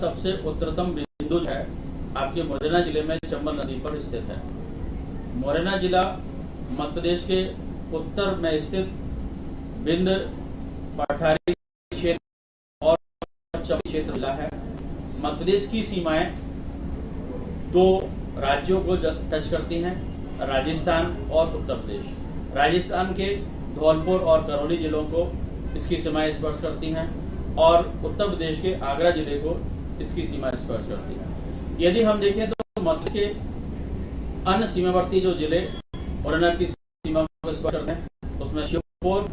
सबसे उत्तरतम बिंदु है आपके मुरैना जिले में चंबल नदी पर स्थित है। मुरैना जिला मध्य प्रदेश के उत्तर में स्थित बिंद पठारी क्षेत्र और चंबल क्षेत्र जिला है। मध्य प्रदेश की सीमाएं दो राज्यों को टच करती हैं, राजस्थान और उत्तर प्रदेश। राजस्थान के धौलपुर और करौली जिलों को इसकी सीमाएं स्पर्श करती हैं और उत्तर प्रदेश के आगरा जिले को इसकी सीमा स्पर्श करती है। यदि हम देखें तो मध्य के अन्य सीमावर्ती जो जिले मुरैना की सीमा को स्पर्श करते हैं उसमें श्योपुर,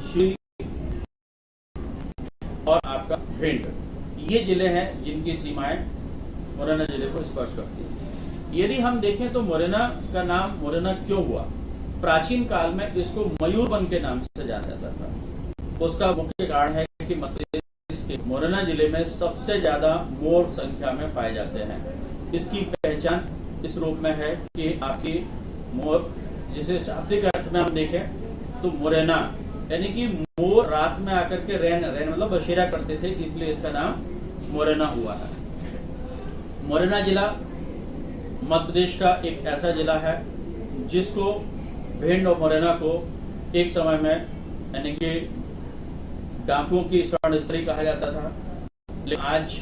श्री और आपका भिंड, ये जिले हैं जिनकी सीमाएं मुरैना जिले को स्पर्श करती है। यदि हम देखें तो मुरैना का नाम मुरैना क्यों हुआ? प्राचीन काल में इसको मयूरवन के नाम से जाना जाता था। उसका मुख्य कारण है कि मध्य प्रदेश के मुरैना जिले में सबसे ज्यादा मोर संख्या में पाए जाते हैं। इसकी पहचान इस रूप में है कि आपकी मोर, जिसे शाब्दिक अर्थ में हम देखें तो मुरैना यानी कि मोर रात में आकर के रैन मतलब बसेरा करते थे, इसलिए इसका नाम मुरैना हुआ है। मुरैना जिला मध्य प्रदेश का एक ऐसा जिला है जिसको भिंड और मुरैना को एक समय में यानी कि डाकुओं की स्वर्ण स्थली कहा जाता था, लेकिन आज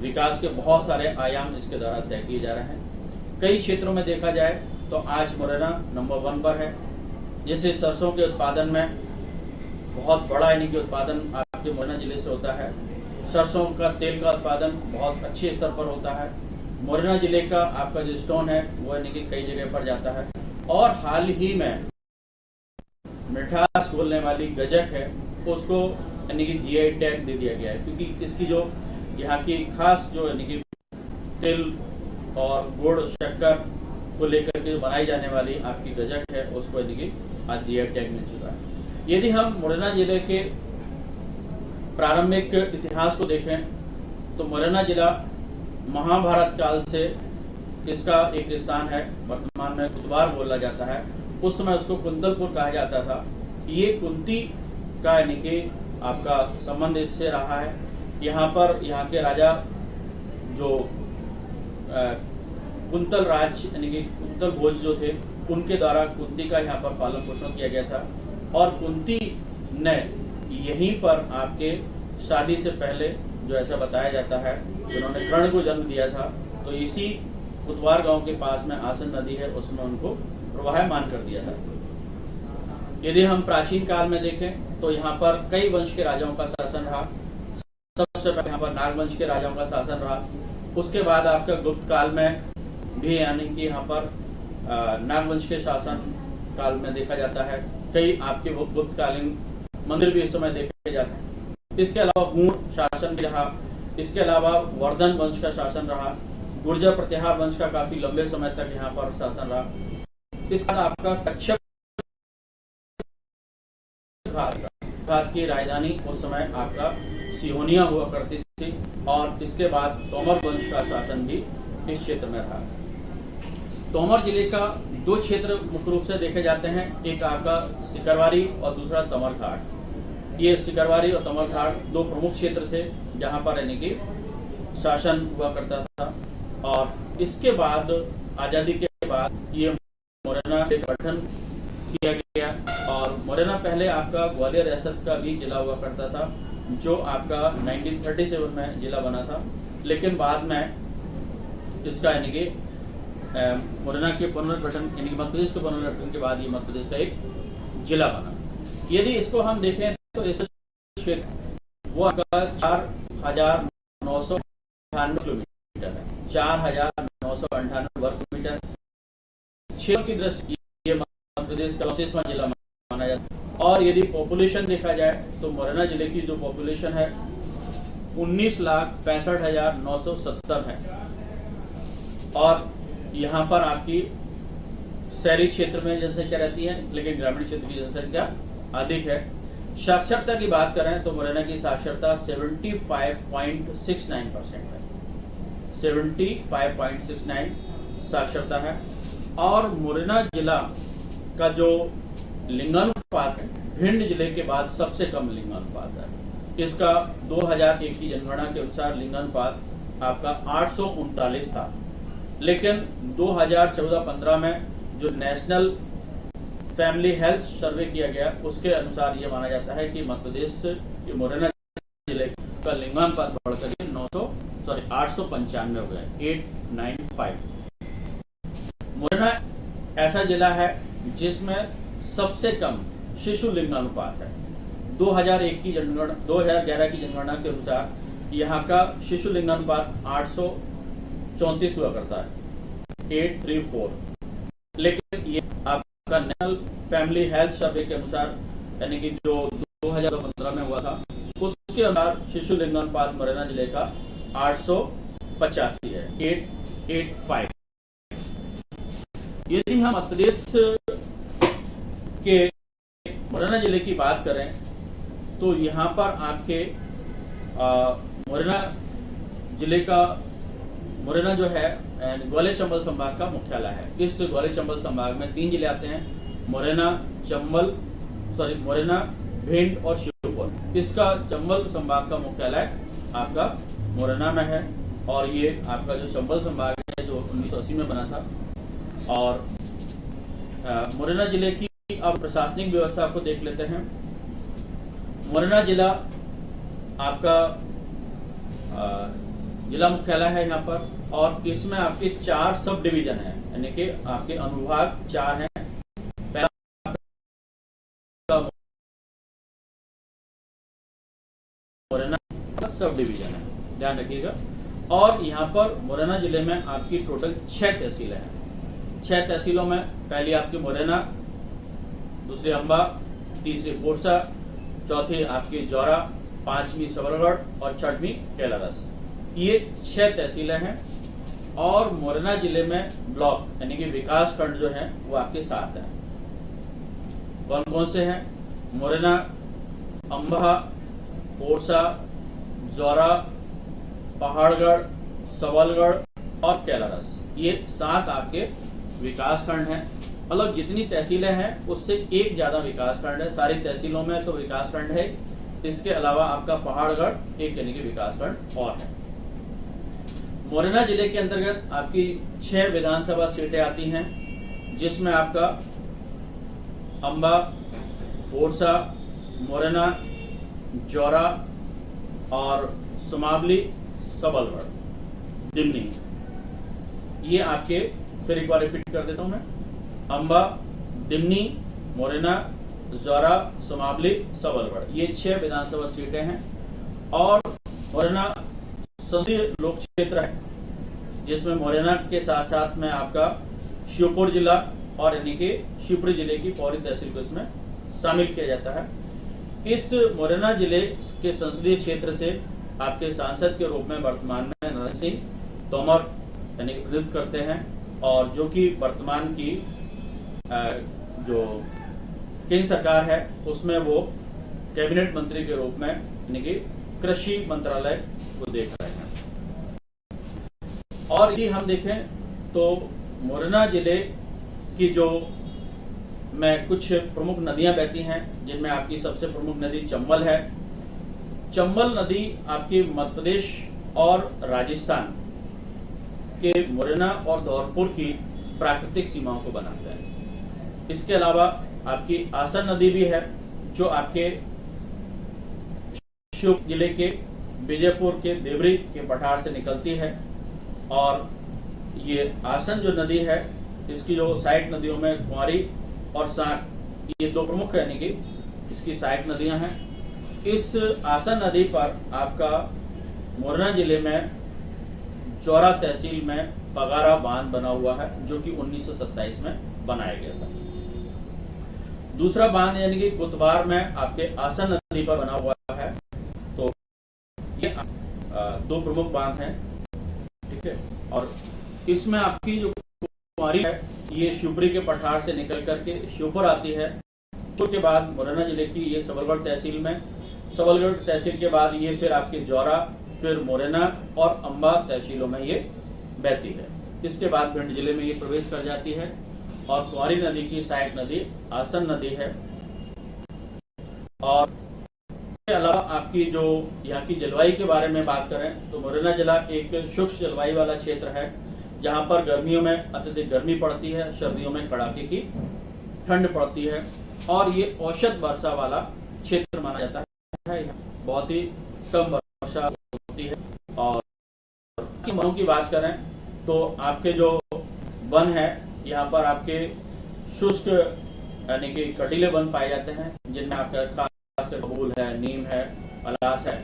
विकास के बहुत सारे आयाम इसके द्वारा तय किए जा रहे हैं। कई क्षेत्रों में देखा जाए तो आज मुरैना नंबर 1 पर है। जैसे सरसों के उत्पादन में बहुत बड़ा यानी कि उत्पादन आपके मुरैना जिले से होता है। सरसों का तेल का उत्पादन बहुत अच्छे स्तर पर होता है। मुरैना जिले का आपका जो स्टोन है वो यानी कि कई जगह पर जाता है। और हाल ही में मिठास बोलने वाली गजक है उसको यानी कि जीआई टैग दे दिया गया है, क्योंकि इसकी जो यहाँ की खास जो यानी कि तिल और गुड़ शक्कर को लेकर के बनाई जाने वाली आपकी गजक है उसको यानी कि आज जीआई टैग मिल चुका है। यदि हम मुरैना जिले के प्रारंभिक इतिहास को देखें तो मुरैना जिला महाभारत काल से इसका एक स्थान है। वर्तमान में कुतवार बोला जाता है, उस समय उसको कुंतलपुर कहा जाता था। ये कुंती का यानी कि आपका संबंध इससे रहा है। यहाँ पर यहाँ के राजा जो कुंतल राज यानी कि कुंतल भोज जो थे उनके द्वारा कुंती का यहाँ पर पालन पोषण किया गया था। और कुंती ने यहीं पर आपके शादी से पहले जो ऐसा बताया जाता है जिन्होंने कर्ण को जन्म दिया था, तो इसी कुतवार गांव के पास में आसन नदी है उसमें उनको प्रवाहमान कर दिया था। यदि हम प्राचीन काल में देखें तो यहाँ पर कई वंश के राजाओं का शासन रहा। सबसे पहले यहाँ पर नागवंश के राजाओं का शासन रहा। उसके बाद आपका गुप्त काल में भी यानी कि यहाँ पर नागवंश के शासन काल में देखा जाता है। कई आपके गुप्तकालीन मंदिर भी इस समय देखे जाते हैं। इसके अलावा गूढ़ शासन भी रहा। इसके अलावा वर्धन वंश का शासन रहा। गुर्जर प्रतिहार वंश का काफी लंबे समय तक यहाँ पर शासन रहा। इसके बाद आपका कच्छप घाट की राजधानी उस समय आपका सिहोनिया हुआ करती थी। और इसके बाद तोमर वंश का शासन भी इस क्षेत्र में रहा। तोमर जिले का 2 क्षेत्र मुख्य रूप से देखे जाते हैं, एक आपका सिकरवारी और दूसरा तमरघाट। ये सिकरवारी और तमरघाट 2 प्रमुख क्षेत्र थे जहां पर यानी कि शासन हुआ करता था। और इसके बाद आजादी के बाद ये मुरैना का गठन किया गया। और मुरैना पहले आपका ग्वालियर रियासत का भी जिला हुआ करता था, जो आपका 1937 में जिला बना था। लेकिन बाद में इसका यानी कि मुरैना के पुनर्गठन यानी कि मध्य प्रदेश के पुनर्गठन के बाद ये मध्य प्रदेश का एक जिला बना। यदि इसको हम देखें तो इस क्षेत्र वो आपका 4,998 किलोमीटर है, 4,998 वर्ग किलोमीटर। क्षेत्र की दृष्टि ये मध्य प्रदेश का 34वां जिला माना जाता है। और यदि पॉपुलेशन देखा जाए तो मुरैना जिले की जो पॉपुलेशन है 19,65,970 है। और यहाँ पर आपकी शहरी क्षेत्र में जनसंख्या रहती है, लेकिन ग्रामीण क्षेत्र की जनसंख्या अधिक है। साक्षरता की बात करें तो मुरैना की साक्षरता 75.69% है, 75.69 साक्षरता है। और मुरैना जिला का जो लिंगानुपात है भिंड जिले के बाद सबसे कम लिंगानुपात है। इसका 2001 की जनगणना के अनुसार लिंगानुपात आपका 839 था, लेकिन 2014-15 में जो नेशनल फैमिली हेल्थ सर्वे किया गया उसके अनुसार ये माना जाता है कि मध्य प्रदेश के मुरैना जिले का लिंगानुपात बढ़कर 895 हो गया, 895। मुरैना ऐसा जिला है जिसमें सबसे कम शिशु लिंगानुपात है। 2011 की जनगणना के अनुसार यहाँ का शिशु लिंगानुपात 834 हुआ करता है, 834। लेकिन ये आपका नेशनल फैमिली हेल्थ सर्वे के अनुसार, यानी कि जो 2015 में हुआ था, उसके अनुसार शिशु लिंगानुपात मुरैना जिले का 885 है, 885। यदि हम मध्य प्रदेश के मुरैना जिले की बात करें तो यहाँ पर आपके मुरैना जिले का, मुरैना जो है ग्वालियर चंबल संभाग का मुख्यालय है। इस ग्वालियर चंबल संभाग में 3 जिले आते हैं, मुरैना, भिंड और श्योपुर। इसका चंबल संभाग का मुख्यालय आपका मुरैना में है, और ये आपका जो चंबल संभाग है जो 1980 में बना था। और मुरैना जिले की अब प्रशासनिक व्यवस्था को देख लेते हैं। मुरैना जिला आपका जिला मुख्यालय है यहाँ पर, और इसमें आपके 4 सब डिवीजन है, यानी कि आपके अनुभाग 4 हैं। पहला मुरैना सब डिवीजन है, ध्यान रखिएगा। और यहाँ पर मुरैना जिले में आपकी टोटल 6 तहसीलें हैं। 6 तहसीलों में पहली आपकी मुरैना, दूसरी अंबा, तीसरी पोरसा, चौथी आपकी जौरा, 5वीं सबलगढ़ और 6वीं कैलारस। ये 6 तहसीलें हैं। और मुरैना जिले में ब्लॉक यानी कि विकास खंड जो है वो आपके 7 हैं। कौन कौन से हैं? मुरैना, अंबा, पोरसा, जौरा, पहाड़गढ़, सबलगढ़ और कैलारस। ये 7 आपके विकास खंड हैं। मतलब जितनी तहसीलें हैं उससे एक ज्यादा विकास खंड है। सारी तहसीलों में तो विकास खंड है, इसके अलावा आपका पहाड़गढ़ एक यानी कि विकास खंड और है। मुरैना जिले के अंतर्गत आपकी 6 विधानसभा सीटें आती हैं, जिसमें आपका अंबा, पोरसा, मुरैना, जौरा और सुमावली, सबलगढ़, दिमनी। ये आपके, फिर एक बार रिपीट कर देता हूं मैं, अंबा, दिमनी, मुरैना, जौरा, सुमावली, सबलगढ़, ये 6 विधानसभा सीटें हैं। और मुरैना संसदीय लोक क्षेत्र है, जिसमें मुरैना के साथ साथ में आपका श्योपुर जिला और यानी कि शिवपुरी जिले की पौड़ी तहसील को इसमें शामिल किया जाता है। इस मुरैना जिले के संसदीय क्षेत्र से आपके सांसद के रूप में वर्तमान में नरेंद्र सिंह तोमर यानी कि प्रतिनिधित्व करते हैं, और जो कि वर्तमान की जो केंद्र सरकार है उसमें वो कैबिनेट मंत्री के रूप में यानी कि कृषि मंत्रालय को देख रहे हैं। और यदि हम देखें तो मुरैना जिले की जो में कुछ प्रमुख नदियां बहती हैं, जिनमें आपकी सबसे प्रमुख नदी चंबल है। चंबल नदी आपकी मध्य प्रदेश और राजस्थान के मुरैना और धौलपुर की प्राकृतिक सीमाओं को बनाता है। इसके अलावा आपकी आसन नदी भी है, जो आपके श्योपुर जिले के विजयपुर के देवरी के पठार से निकलती है। और ये आसन जो नदी है, इसकी जो सहायक नदियों में कुंवारी और सांक, ये 2 प्रमुख यानी कि इसकी सहायक नदियां हैं। इस आसन नदी पर आपका मुरैना जिले में जौरा तहसील में पगारा बांध बना हुआ है, जो कि 1927 में बनाया गया था। दूसरा बांध यानी कि कुतबार में आपके आसन नदी पर बना हुआ है। तो ये 2 प्रमुख बांध हैं, ठीक है। और इसमें आपकी जो कुंवारी है, ये शिवपुरी के पठार से निकल करके श्योपुर आती है। श्योपुर के बाद मुरैना जिले की ये सबलगढ़ तहसील में, सबलगढ़ तहसील के बाद ये फिर आपके जौरा, फिर मुरैना और अंबा तहसीलों में ये बहती है। इसके बाद भिंड जिले में ये प्रवेश कर जाती है। और कुंवारी नदी की सहायक नदी आसन नदी है। और अलावा आपकी जो यहाँ की जलवायु के बारे में बात करें तो मुरैना जिला एक शुष्क जलवायु वाला क्षेत्र है, जहाँ पर गर्मियों में अत्यधिक गर्मी पड़ती है, सर्दियों में कड़ाके की ठंड पड़ती है, और ये औसत वर्षा वाला क्षेत्र माना जाता है। बहुत ही कम वर्षा होती है। और वनों की बात करें तो आपके जो वन है यहाँ पर आपके शुष्क यानी कि कटीले वन पाए जाते हैं, जिनमें आपका खासकर बबूल है, नीम है, पलास है।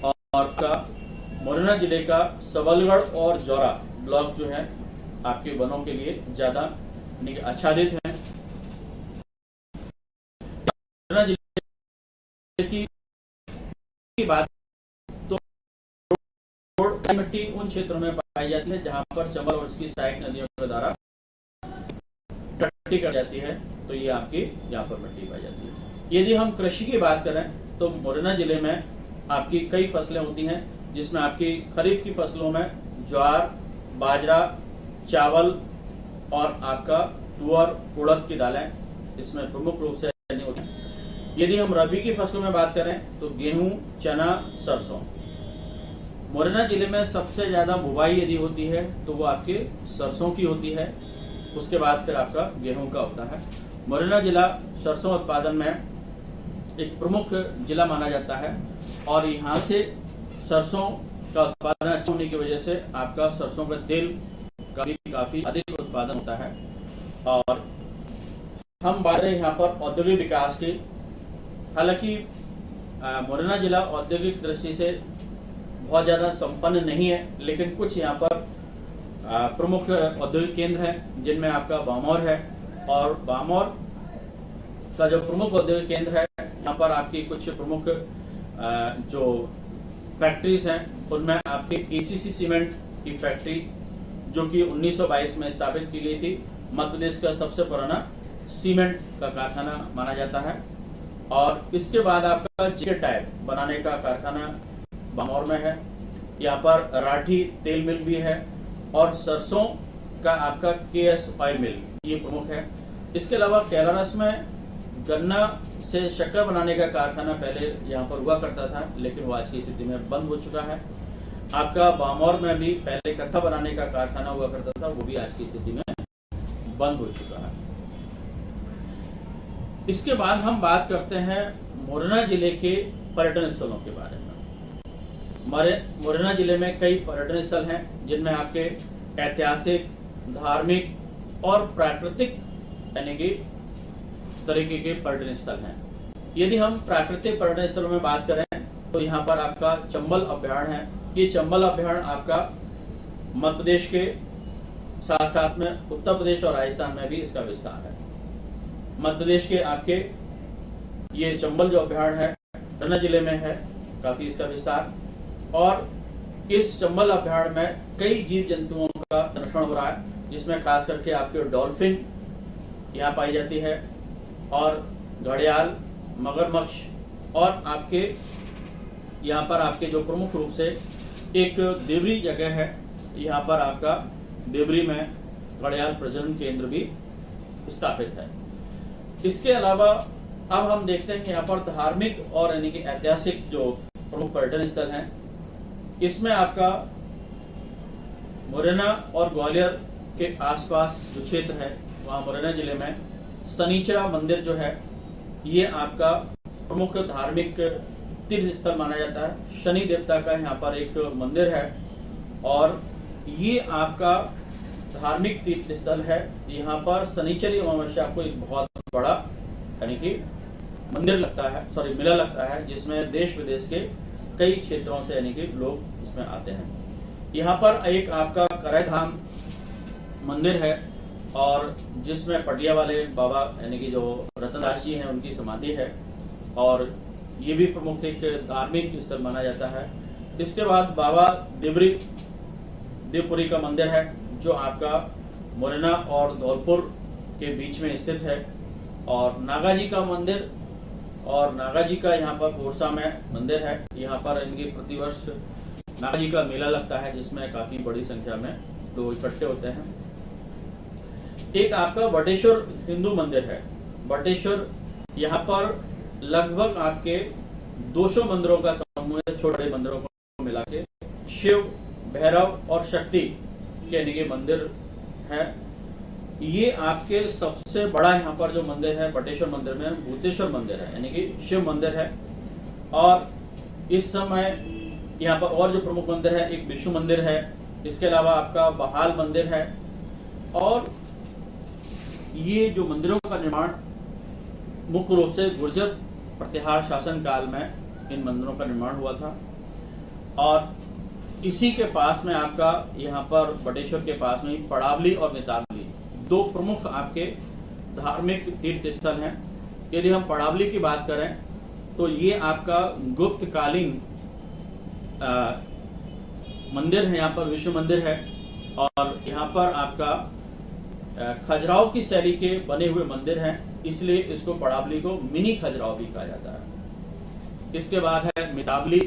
और का मुरैना जिले का सबलगढ़ और जौरा ब्लॉक जो है आपके वनों के लिए ज्यादा आच्छादित है। मुरैना जिले की बात तो मिट्टी उन क्षेत्रों में पाई जाती है जहां पर चंबल और इसकी सहायक नदियों के द्वारा इकट्ठी कर जाती है, तो ये आपकी यहाँ पर मिट्टी पाई जाती है। यदि हम कृषि की बात करें तो मुरैना जिले में आपकी कई फसलें होती हैं, जिसमें आपकी खरीफ की फसलों में ज्वार, बाजरा, चावल और आपका तुअर, उड़द की दालें इसमें प्रमुख रूप से होती हैं। यदि हम रबी की फसलों में बात करें तो गेहूं, चना, सरसों। मुरैना जिले में सबसे ज्यादा बुवाई यदि होती है तो वो आपके सरसों की होती है, उसके बाद फिर आपका गेहूं का होता है। मुरैना जिला सरसों उत्पादन में एक प्रमुख जिला माना जाता है, और यहाँ से सरसों का उत्पादन अच्छा होने की वजह से आपका सरसों का तेल का भी काफी अधिक उत्पादन होता है। और हम बात करें यहाँ पर औद्योगिक विकास की, हालांकि मुरैना जिला औद्योगिक दृष्टि से बहुत ज्यादा संपन्न नहीं है, लेकिन कुछ यहाँ पर प्रमुख औद्योगिक केंद्र हैं, जिनमें आपका बामौर है। और बामौर का जो प्रमुख औद्योगिक केंद्र है, यहाँ पर आपकी कुछ प्रमुख जो फैक्ट्रीज हैं, उनमें आपकी एसीसी सीमेंट की फैक्ट्री जो कि 1922 में स्थापित की गई थी, मध्य प्रदेश का सबसे पुराना सीमेंट का कारखाना माना जाता है। और इसके बाद आपका जेके टायर बनाने का कारखाना बामौर में है। यहाँ पर राठी तेल मिल भी है, और सरसों का आपका केएस ऑयल मिल ये प्रमुख है। इसके अलावा कैलारस में गन्ना से शक्कर बनाने का कारखाना पहले यहाँ पर हुआ करता था, लेकिन वो आज की स्थिति में बंद हो चुका है। आपका बामौर में भी पहले कत्था बनाने का कारखाना हुआ करता था, वो भी आज की स्थिति में बंद हो चुका है। इसके बाद हम बात करते हैं मुरैना जिले के पर्यटन स्थलों के बारे में। मुरैना जिले में कई पर्यटन स्थल हैं, जिनमें आपके ऐतिहासिक, धार्मिक और प्राकृतिक यानी कि तरीके के पर्यटन स्थल हैं। यदि हम प्राकृतिक पर्यटन स्थलों में बात करें तो यहाँ पर आपका चंबल अभ्यारण्य है। ये चंबल अभ्यारण्य आपका मध्य प्रदेश के साथ साथ में उत्तर प्रदेश और राजस्थान में भी इसका विस्तार है। मध्य प्रदेश के आपके ये चंबल जो अभ्यारण्य है मुरैना जिले में है काफी इसका विस्तार, और इस चंबल अभ्यारण्य में कई जीव जंतुओं का संरक्षण हो रहा है, जिसमें खास करके आपके डॉल्फिन यहाँ पाई जाती है, और घड़ियाल, मगरमच्छ, और आपके यहाँ पर आपके जो प्रमुख रूप से एक देवरी जगह है, यहाँ पर आपका देवरी में घड़ियाल प्रजनन केंद्र भी स्थापित है। इसके अलावा अब हम देखते हैं कि यहाँ पर धार्मिक और यानी कि ऐतिहासिक जो प्रमुख पर्यटन स्थल हैं, इसमें आपका मुरैना और ग्वालियर के आसपास जो क्षेत्र है वहाँ मुरैना जिले में शनिचरा मंदिर जो है ये आपका प्रमुख धार्मिक तीर्थ स्थल माना जाता है। शनि देवता का यहाँ पर एक मंदिर है, और ये आपका धार्मिक तीर्थ स्थल है। यहाँ पर शनिचरी अमावस्या को एक बहुत बड़ा यानी कि मंदिर लगता है, मेला लगता है, जिसमें देश विदेश के कई क्षेत्रों से यानी कि लोग इसमें आते हैं। यहाँ पर एक आपका करैधाम मंदिर है, और जिसमें पटिया वाले बाबा यानी कि जो रतनदास जी हैं उनकी समाधि है, और ये भी प्रमुख एक धार्मिक स्थल माना जाता है। इसके बाद बाबा देवपुरी का मंदिर है, जो आपका मुरैना और धौलपुर के बीच में स्थित है, और नागा जी का मंदिर, और नागा जी का यहाँ पर पोरसा में मंदिर है। यहाँ पर इनकी प्रतिवर्ष नागा जी का मेला लगता है, जिसमें काफी बड़ी संख्या में लोग इकट्ठे होते हैं। एक आपका बटेश्वर हिंदू मंदिर है। बटेश्वर यहाँ पर लगभग आपके 200 मंदिरों का समूह है, छोटे मंदिरों को मिला के शिव, भैरव और शक्ति के यानी कि मंदिर है। ये आपके सबसे बड़ा यहाँ पर जो मंदिर है बटेश्वर मंदिर में भूतेश्वर मंदिर है, यानी कि शिव मंदिर है। और इस समय यहाँ पर और जो प्रमुख मंदिर है, एक विष्णु मंदिर है, इसके अलावा आपका बहाल मंदिर है। और ये जो मंदिरों का निर्माण मुख्य रूप से गुर्जर प्रतिहार शासन काल में इन मंदिरों का निर्माण हुआ था। और इसी के पास में आपका यहाँ पर बटेश्वर के पास में पड़ावली और मितावली दो प्रमुख आपके धार्मिक तीर्थ स्थल हैं। यदि हम पड़ावली की बात करें तो ये आपका गुप्त कालीन मंदिर है, यहाँ पर विष्णु मंदिर है। और यहाँ पर आपका खजुराहो की शैली के बने हुए मंदिर हैं, इसलिए इसको पड़ावली को मिनी खजुराहो भी कहा जाता है। इसके बाद है मितावली,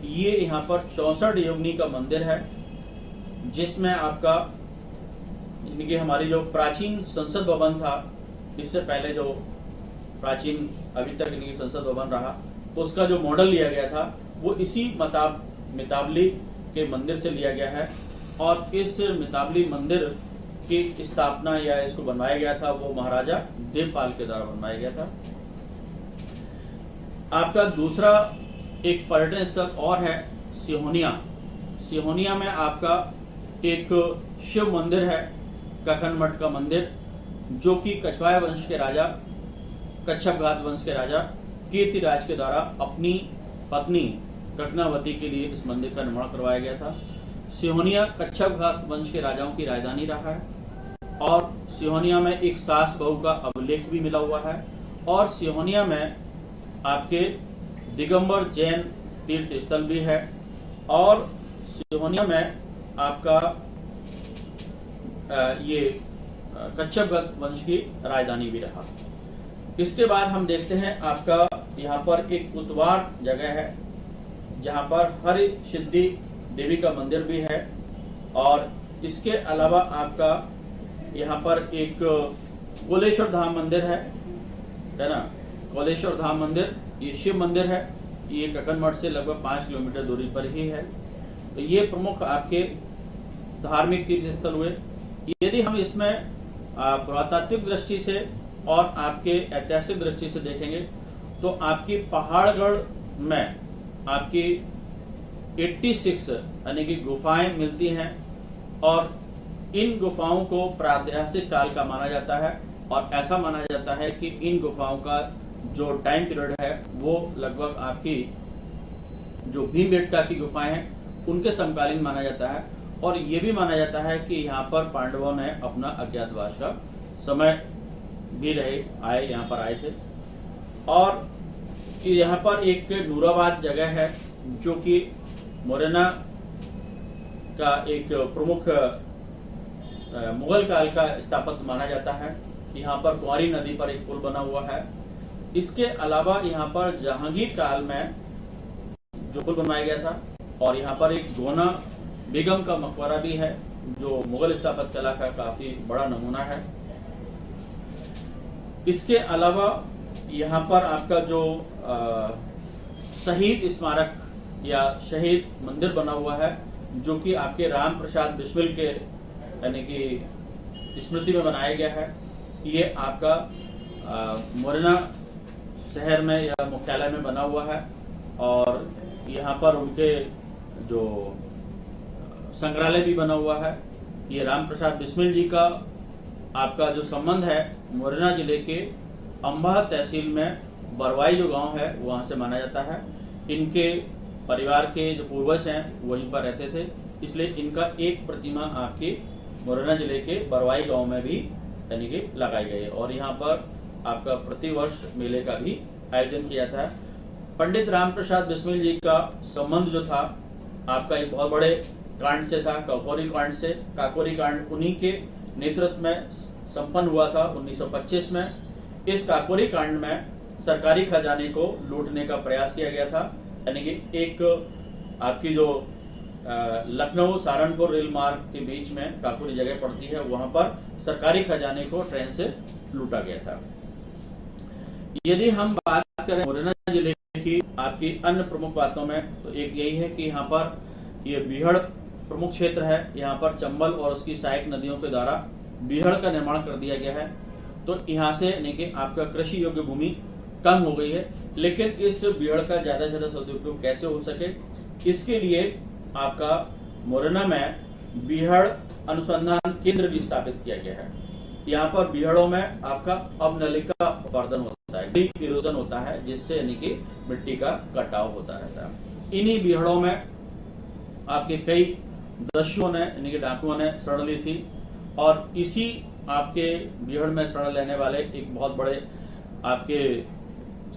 ये यहाँ पर 64 योगिनी का मंदिर है, जिसमें आपका यानी कि हमारी जो प्राचीन संसद भवन था, इससे पहले जो प्राचीन अभी तक यानी कि संसद भवन रहा, तो उसका जो मॉडल लिया गया था वो इसी मितावली के मंदिर से लिया गया है। और इस मितावली मंदिर की स्थापना या इसको बनवाया गया था वो महाराजा देवपाल के द्वारा बनवाया गया था। आपका दूसरा एक पर्यटन स्थल और है सिहोनिया। सिहोनिया में आपका एक शिव मंदिर है, कखन मठ का मंदिर, जो कि कछवाय वंश के राजा, कच्छपघात वंश के राजा कीर्तिराज के द्वारा अपनी पत्नी ककनावती के लिए इस मंदिर का निर्माण करवाया गया था। सिहोनिया कच्छपघात वंश के राजाओं की राजधानी रहा है। और सिहोनिया में एक सास बहू का अभिलेख भी मिला हुआ है। और सिहोनिया में आपके दिगंबर जैन तीर्थ स्थल भी है। और सिहोनिया में आपका ये कच्छपघात वंश की राजधानी भी रहा। इसके बाद हम देखते हैं आपका यहाँ पर एक उतवार जगह है, जहाँ पर हरि सिद्धि देवी का मंदिर भी है। और इसके अलावा आपका यहाँ पर एक कोलेश्वर धाम मंदिर है ना, कोलेश्वर धाम मंदिर ये शिव मंदिर है, ये ककन मठ से लगभग 5 किलोमीटर दूरी पर ही है। तो ये प्रमुख आपके धार्मिक तीर्थ स्थल हुए। यदि हम इसमें पुरातात्विक दृष्टि से और आपके ऐतिहासिक दृष्टि से देखेंगे तो आपकी पहाड़गढ़ में आपकी 86 यानी कि गुफाएं मिलती हैं। और इन गुफाओं को प्रागैतिहासिक काल का माना जाता है। और ऐसा माना जाता है कि इन गुफाओं का जो टाइम पीरियड है वो लगभग आपकी जो भीमबेटका की गुफाएं हैं उनके समकालीन माना जाता है। और ये भी माना जाता है कि यहाँ पर पांडवों ने अपना अज्ञातवास का समय भी आए यहाँ पर आए थे। और यहाँ पर एक नूराबाद जगह है जो कि मुरैना का एक प्रमुख मुगल काल का स्थापत्य माना जाता है। यहाँ पर कुंवारी नदी पर एक पुल बना हुआ है। इसके अलावा यहाँ पर जहांगीर काल में जो पुल बनवाया गया था। और यहाँ पर एक गोना बेगम का मकबरा भी है, जो मुगल स्थापत्य कला का काफी बड़ा नमूना है। इसके अलावा यहाँ पर आपका जो शहीद स्मारक या शहीद मंदिर बना हुआ है, जो कि आपके राम प्रसाद बिस्मिल के यानी कि स्मृति में बनाया गया है। ये आपका मुरैना शहर में या मुख्यालय में बना हुआ है। और यहाँ पर उनके जो संग्रहालय भी बना हुआ है। ये राम प्रसाद बिस्मिल जी का आपका जो संबंध है मुरैना जिले के अंबाह तहसील में बरवाई जो गांव है वहां से माना जाता है। इनके परिवार के जो पूर्वज हैं वहीं पर रहते थे, इसलिए इनका एक प्रतिमा आपके मुरैना जिले के बरवाई गांव में भी यानी कि लगाई गई है। और यहाँ पर आपका प्रतिवर्ष मेले का भी आयोजन किया जाता है। पंडित राम प्रसाद बिस्मिल जी का संबंध जो था आपका एक बहुत बड़े कांड से था, काकोरी कांड से। काकोरी कांड उन्हीं के नेतृत्व में संपन्न हुआ था 1925 में। इस काकोरी कांड में सरकारी खजाने को लूटने का प्रयास किया गया था। यानी कि एक आपकी जो लखनऊ सहारनपुर रेल मार्ग के बीच में काकोरी जगह पड़ती है, वहां पर सरकारी खजाने को ट्रेन से लूटा गया था। यदि हम बात करें मुरैना जिले कि आपकी अन्य प्रमुख बातों में तो एक यही है कि यहाँ पर ये बीहड़ प्रमुख क्षेत्र है। यहाँ पर चंबल और उसकी सहायक नदियों के द्वारा बीहड़ का निर्माण कर दिया गया है। तो यहाँ से यानी कि आपका कृषि योग्य भूमि कम हो गई है, लेकिन इस बीहड़ का ज़्यादा से ज़्यादा सदुपयोग कैसे हो सके, इसके लिए आपका मुरैना में बीहड़ अनुसंधान केंद्र भी स्थापित किया गया है। यहाँ पर बीहड़ों में आपका अवनलिका उत्पादन होता है, ड्रिप इरोजन होता है, जिससे यानी कि मिट्टी का कटाव होता रहता है। इन्हीं बीहड़ों में आपके कई दस्युओं ने यानी कि डाकुओं ने शरण ली थी, और इसी आपके बीहड़ में शरण लेने वाले एक बहुत बड़े आपके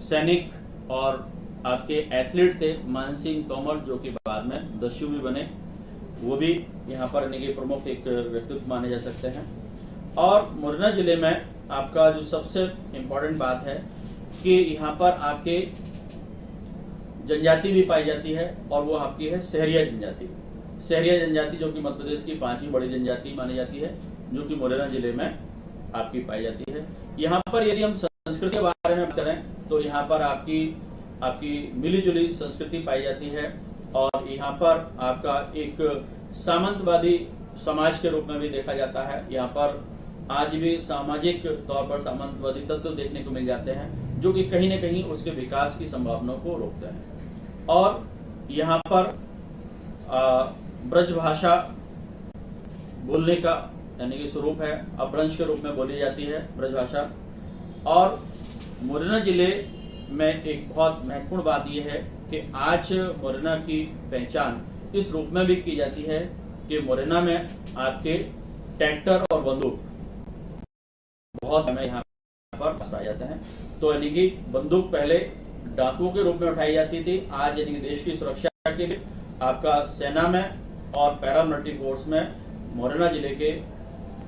सैनिक और आपके एथलीट थे मान सिंह तोमर, जो कि बाद में दस्यु भी बने। वो भी यहाँ पर यानी कि प्रमुख एक व्यक्तित्व माने जा सकते हैं। और मुरैना जिले में आपका जो सबसे इम्पोर्टेंट बात है कि यहाँ पर आपके जनजाति भी पाई जाती है, और वो आपकी है सहरिया जनजाति। सहरिया जनजाति जो कि मध्य प्रदेश की 5वीं बड़ी जनजाति मानी जाती है, जो कि मुरैना जिले में आपकी पाई जाती है। यहाँ पर यदि हम संस्कृति के बारे में बात करें तो यहाँ पर आपकी मिली जुली संस्कृति पाई जाती है, और यहाँ पर आपका एक सामंतवादी समाज के रूप में भी देखा जाता है। यहाँ पर आज भी सामाजिक तौर पर सामंतवादी तत्व देखने को मिल जाते हैं, जो कि कहीं न कहीं उसके विकास की संभावनाओं को रोकते हैं। और यहाँ पर ब्रजभाषा बोलने का यानी कि स्वरूप है, अपभ्रंश के रूप में बोली जाती है ब्रजभाषा। और मुरैना जिले में एक बहुत महत्वपूर्ण बात यह है कि आज मुरैना की पहचान इस रूप में भी की जाती है कि मुरैना में आपके ट्रैक्टर और बंदूक बहुत हमें यहाँ पर पाए जाते हैं। तो यानी कि बंदूक पहले डाकुओं के रूप में उठाई जाती थी, आज यानी कि देश की सुरक्षा के लिए आपका सेना में और पैरामिलिट्री फोर्स में मुरैना जिले के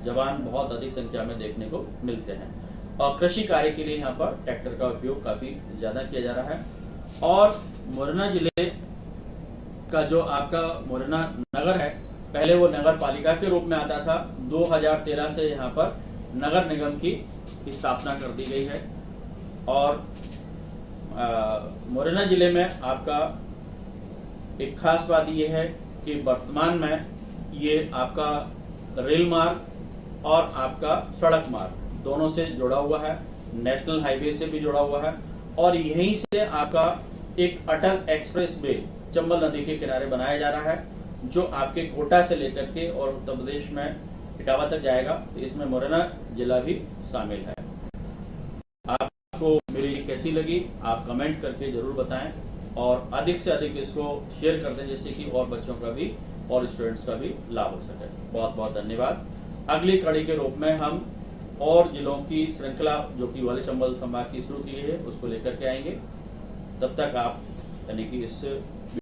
जवान बहुत अधिक संख्या में देखने को मिलते हैं। और कृषि कार्य के लिए यहाँ पर ट्रैक्टर का उपयोग काफी ज्यादा किया जा रहा है। और मुरैना जिले का जो आपका मुरैना नगर है, पहले वो नगर पालिका के रूप में आता था। 2013 से यहाँ पर नगर निगम की स्थापना कर दी गई है। और मुरैना जिले में आपका एक खास बात यह है कि वर्तमान में ये आपका रेल मार्ग और आपका सड़क मार्ग दोनों से जुड़ा हुआ है, नेशनल हाईवे से भी जुड़ा हुआ है। और यहीं से आपका एक अटल एक्सप्रेस वे चंबल नदी के किनारे बनाया जा रहा है, जो आपके कोटा से लेकर के और उत्तर प्रदेश में इटावा तक जाएगा। तो इसमें मुरैना जिला भी शामिल है। आपको मेरी कैसी लगी आप कमेंट करके जरूर बताएं, और अधिक से अधिक इसको शेयर कर दें, जैसे कि और बच्चों का भी और स्टूडेंट्स का भी लाभ हो सके। बहुत बहुत धन्यवाद। अगली कड़ी के रूप में हम और जिलों की श्रृंखला जो कि वाले चंबल संभाग की शुरू की गई है उसको लेकर के आएंगे। तब तक आप यानी कि इस